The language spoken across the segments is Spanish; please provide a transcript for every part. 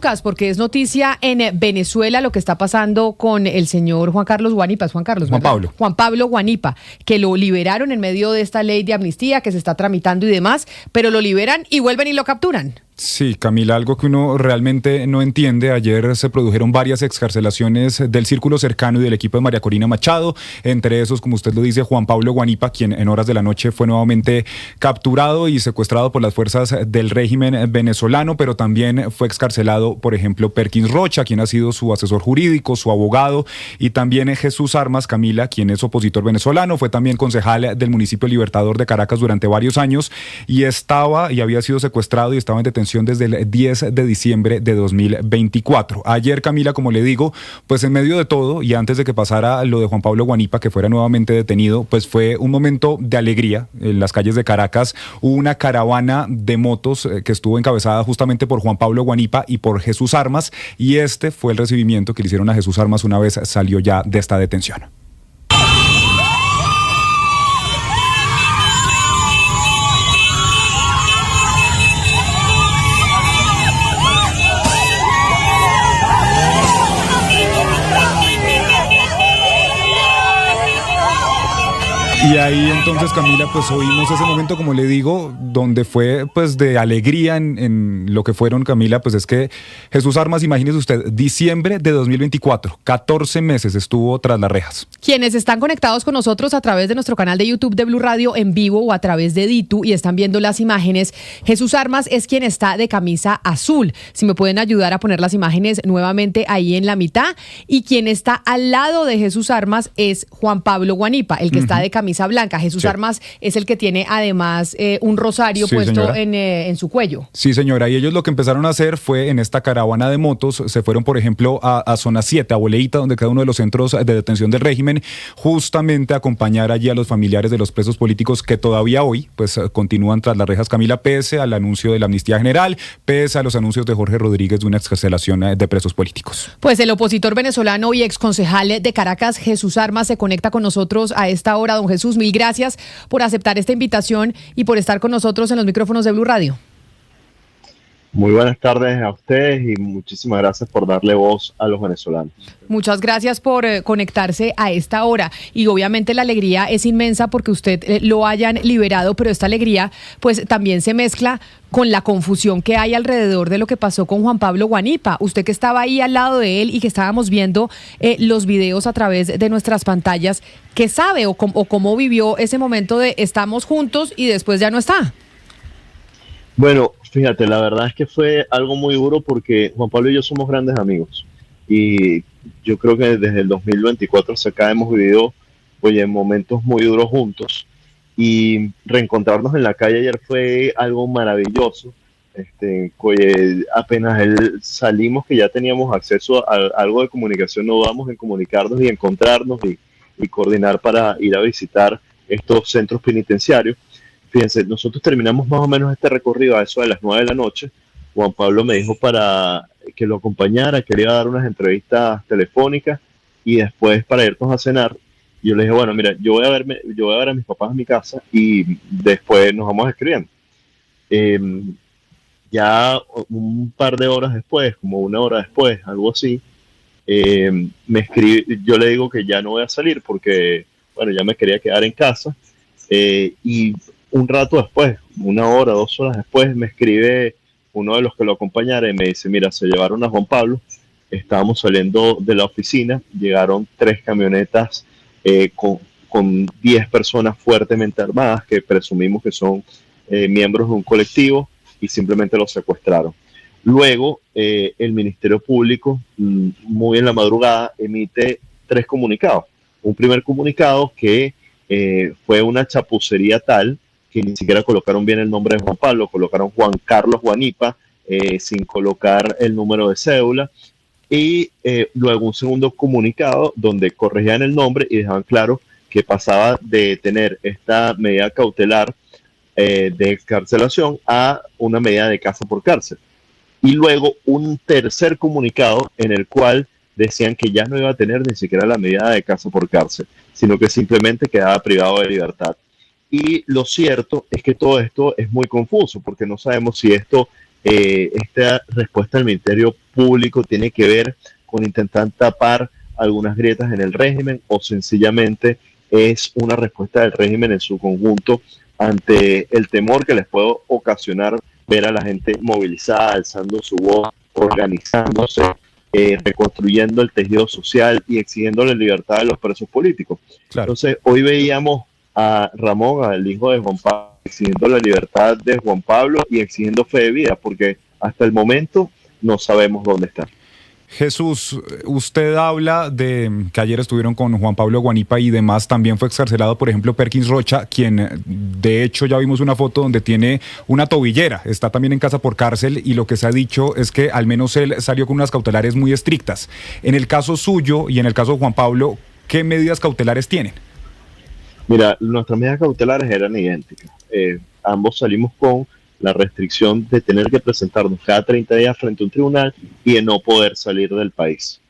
Lucas, porque es noticia en Venezuela lo que está pasando con el señor Juan Carlos Guanipa, es Juan Carlos, Juan ¿verdad? Pablo. Juan Pablo Guanipa, que lo liberaron en medio de esta ley de amnistía que se está tramitando y demás, pero lo liberan y vuelven y lo capturan. Sí, Camila, algo que uno realmente no entiende. Ayer se produjeron varias excarcelaciones del círculo cercano y del equipo de María Corina Machado, entre esos, como usted lo dice, Juan Pablo Guanipa, quien en horas de la noche fue nuevamente capturado y secuestrado por las fuerzas del régimen venezolano, pero también fue excarcelado, por ejemplo, Perkins Rocha, quien ha sido su asesor jurídico, su abogado, y también Jesús Armas, Camila, quien es opositor venezolano, fue también concejal del municipio Libertador de Caracas durante varios años y había sido secuestrado y estaba en detención desde el 10 de diciembre de 2024. Ayer, Camila, como le digo, pues en medio de todo y antes de que pasara lo de Juan Pablo Guanipa, que fuera nuevamente detenido, pues fue un momento de alegría en las calles de Caracas. Hubo una caravana de motos que estuvo encabezada justamente por Juan Pablo Guanipa y por Jesús Armas, y este fue el recibimiento que le hicieron a Jesús Armas una vez salió ya de esta detención. Y ahí entonces, Camila, pues oímos ese momento, como le digo, donde fue pues de alegría en lo que fueron, Camila, pues es que Jesús Armas, imagínese usted, diciembre de 2024, 14 meses estuvo tras las rejas. Quienes están conectados con nosotros a través de nuestro canal de YouTube de Blue Radio en vivo o a través de Ditu y están viendo las imágenes, Jesús Armas es quien está de camisa azul. Si me pueden ayudar a poner las imágenes nuevamente ahí en la mitad. Y quien está al lado de Jesús Armas es Juan Pablo Guanipa, el que está de camisa blanca. Jesús Armas es el que tiene además un rosario puesto en su cuello. Sí, señora, y ellos lo que empezaron a hacer fue en esta caravana de motos, se fueron por ejemplo a zona 7, a Boleíta, donde queda uno de los centros de detención del régimen, justamente a acompañar allí a los familiares de los presos políticos que todavía hoy pues continúan tras las rejas, Camila, pese al anuncio de la amnistía general, pese a los anuncios de Jorge Rodríguez de una excarcelación de presos políticos. Pues el opositor venezolano y exconcejal de Caracas, Jesús Armas, se conecta con nosotros a esta hora. Don Jesús, mil gracias por aceptar esta invitación y por estar con nosotros en los micrófonos de Blue Radio. Muy buenas tardes a ustedes y muchísimas gracias por darle voz a los venezolanos. Muchas gracias por conectarse a esta hora y obviamente la alegría es inmensa porque usted lo hayan liberado, pero esta alegría pues también se mezcla con la confusión que hay alrededor de lo que pasó con Juan Pablo Guanipa. Usted que estaba ahí al lado de él y que estábamos viendo los videos a través de nuestras pantallas, ¿qué sabe o cómo vivió ese momento de estamos juntos y después ya no está? Bueno, fíjate, la verdad es que fue algo muy duro porque Juan Pablo y yo somos grandes amigos y yo creo que desde el 2024 hacia acá hemos vivido momentos muy duros juntos y reencontrarnos en la calle ayer fue algo maravilloso. Apenas salimos que ya teníamos acceso a algo de comunicación, no dudamos en comunicarnos y encontrarnos y coordinar para ir a visitar estos centros penitenciarios. Fíjense, nosotros terminamos más o menos este recorrido a eso de las 9 de la noche. Juan Pablo me dijo para que lo acompañara, quería dar unas entrevistas telefónicas y después para irnos a cenar. Yo le dije, bueno, mira, yo voy a ver a mis papás en mi casa y después nos vamos escribiendo. Ya un par de horas después, como una hora después, algo así, me escribe, yo le digo que ya no voy a salir porque, bueno, ya me quería quedar en casa y un rato después, una hora, 2 horas después, me escribe uno de los que lo acompañara y me dice, mira, se llevaron a Juan Pablo, estábamos saliendo de la oficina, llegaron 3 camionetas con 10 personas fuertemente armadas que presumimos que son miembros de un colectivo y simplemente los secuestraron. Luego, el Ministerio Público, muy en la madrugada, emite 3 comunicados. Un primer comunicado que fue una chapucería tal que ni siquiera colocaron bien el nombre de Juan Pablo, colocaron Juan Carlos Guanipa sin colocar el número de cédula y luego un segundo comunicado donde corregían el nombre y dejaban claro que pasaba de tener esta medida cautelar de excarcelación a una medida de casa por cárcel. Y luego un tercer comunicado en el cual decían que ya no iba a tener ni siquiera la medida de casa por cárcel, sino que simplemente quedaba privado de libertad. Y lo cierto es que todo esto es muy confuso porque no sabemos si esta respuesta del Ministerio público tiene que ver con intentar tapar algunas grietas en el régimen o sencillamente es una respuesta del régimen en su conjunto ante el temor que les puede ocasionar ver a la gente movilizada, alzando su voz, organizándose, reconstruyendo el tejido social y exigiendo la libertad de los presos políticos. Claro. Entonces, hoy veíamos a Ramón, al hijo de Juan Pablo, exigiendo la libertad de Juan Pablo y exigiendo fe de vida, porque hasta el momento no sabemos dónde está. Jesús, usted habla de que ayer estuvieron con Juan Pablo Guanipa y demás, también fue excarcelado, por ejemplo, Perkins Rocha, quien de hecho ya vimos una foto donde tiene una tobillera, está también en casa por cárcel y lo que se ha dicho es que al menos él salió con unas cautelares muy estrictas. En el caso suyo y en el caso de Juan Pablo, ¿qué medidas cautelares tienen? Mira, nuestras medidas cautelares eran idénticas. Ambos salimos con la restricción de tener que presentarnos cada 30 días frente a un tribunal y de no poder salir del país.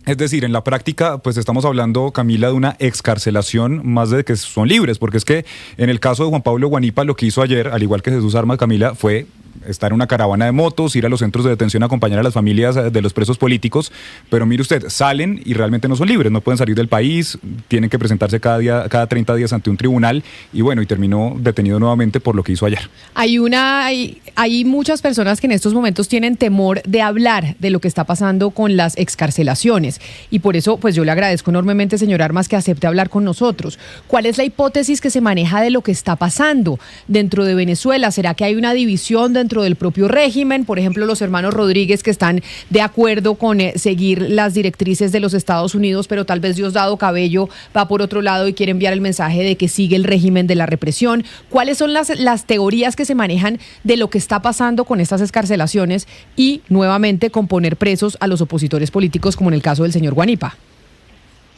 Es decir, en la práctica, pues estamos hablando, Camila, de una excarcelación más de que son libres, porque es que en el caso de Juan Pablo Guanipa, lo que hizo ayer, al igual que Jesús Armas, Camila, fue estar en una caravana de motos, ir a los centros de detención a acompañar a las familias de los presos políticos, pero mire usted, salen y realmente no son libres, no pueden salir del país, tienen que presentarse cada 30 días ante un tribunal y bueno, y terminó detenido nuevamente por lo que hizo ayer. Hay muchas personas que en estos momentos tienen temor de hablar de lo que está pasando con las excarcelaciones y por eso pues yo le agradezco enormemente, señor Armas, que acepte hablar con nosotros. ¿Cuál es la hipótesis que se maneja de lo que está pasando dentro de Venezuela? ¿Será que hay una división dentro del propio régimen? Por ejemplo, los hermanos Rodríguez que están de acuerdo con seguir las directrices de los Estados Unidos, pero tal vez Diosdado Cabello va por otro lado y quiere enviar el mensaje de que sigue el régimen de la represión. ¿Cuáles son las teorías que se manejan de lo que está pasando con estas excarcelaciones y nuevamente con poner presos a los opositores políticos, como en el caso del señor Guanipa?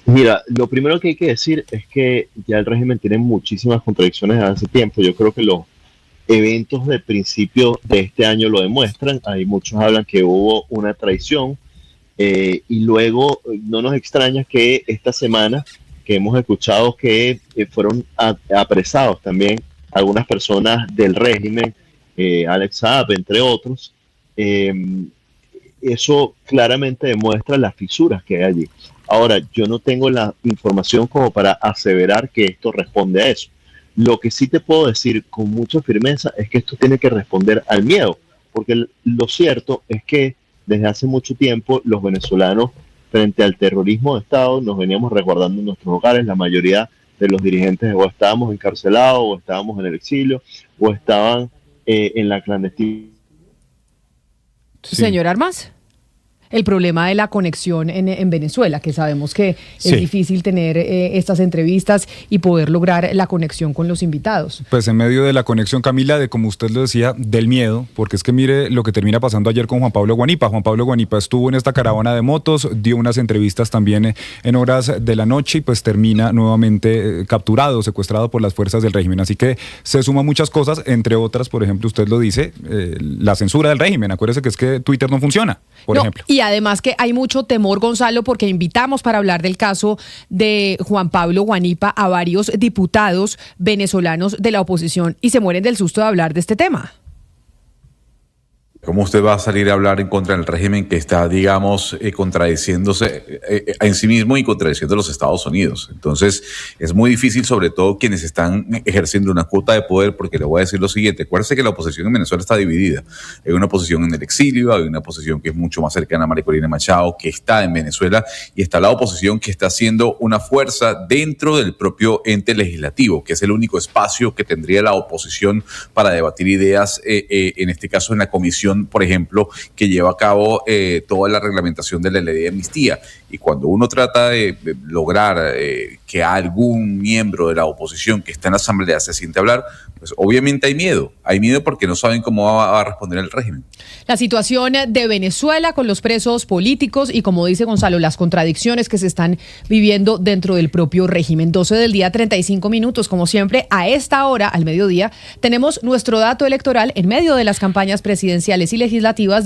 Mira, lo primero que hay que decir es que ya el régimen tiene muchísimas contradicciones desde hace tiempo. Yo creo que los eventos de principio de este año lo demuestran. Hay muchos hablan que hubo una traición y luego no nos extraña que esta semana que hemos escuchado que fueron apresados también algunas personas del régimen, Alex Saab, entre otros. Eso claramente demuestra las fisuras que hay allí. Ahora, yo no tengo la información como para aseverar que esto responde a eso. Lo que sí te puedo decir con mucha firmeza es que esto tiene que responder al miedo, porque lo cierto es que desde hace mucho tiempo los venezolanos frente al terrorismo de Estado nos veníamos resguardando en nuestros hogares. La mayoría de los dirigentes o estábamos encarcelados o estábamos en el exilio o estaban en la clandestinidad. Sí. Señor Armas, el problema de la conexión en Venezuela, que sabemos que sí, es difícil tener estas entrevistas y poder lograr la conexión con los invitados. Pues en medio de la conexión, Camila, de como usted lo decía, del miedo, porque es que mire lo que termina pasando ayer con Juan Pablo Guanipa. Juan Pablo Guanipa estuvo en esta caravana de motos, dio unas entrevistas también en horas de la noche y pues termina nuevamente capturado, secuestrado por las fuerzas del régimen. Así que se suman muchas cosas, entre otras, por ejemplo, usted lo dice, la censura del régimen. Acuérdese que es que Twitter no funciona, por ejemplo. Y además que hay mucho temor, Gonzalo, porque invitamos para hablar del caso de Juan Pablo Guanipa a varios diputados venezolanos de la oposición y se mueren del susto de hablar de este tema. ¿Cómo usted va a salir a hablar en contra del régimen que está, digamos, contradiciéndose en sí mismo y contradiciendo a los Estados Unidos? Entonces, es muy difícil, sobre todo quienes están ejerciendo una cuota de poder, porque le voy a decir lo siguiente. Acuérdense que la oposición en Venezuela está dividida. Hay una oposición en el exilio, hay una oposición que es mucho más cercana a María Corina Machado, que está en Venezuela, y está la oposición que está haciendo una fuerza dentro del propio ente legislativo, que es el único espacio que tendría la oposición para debatir ideas, en este caso en la comisión, por ejemplo, que lleva a cabo toda la reglamentación de la ley de amnistía. Y cuando uno trata de lograr que algún miembro de la oposición que está en la asamblea se siente a hablar, pues obviamente hay miedo porque no saben cómo va a responder el régimen. La situación de Venezuela con los presos políticos y, como dice Gonzalo, las contradicciones que se están viviendo dentro del propio régimen. 12 del día, 35 minutos, como siempre, a esta hora, al mediodía, tenemos nuestro dato electoral en medio de las campañas presidenciales y legislativas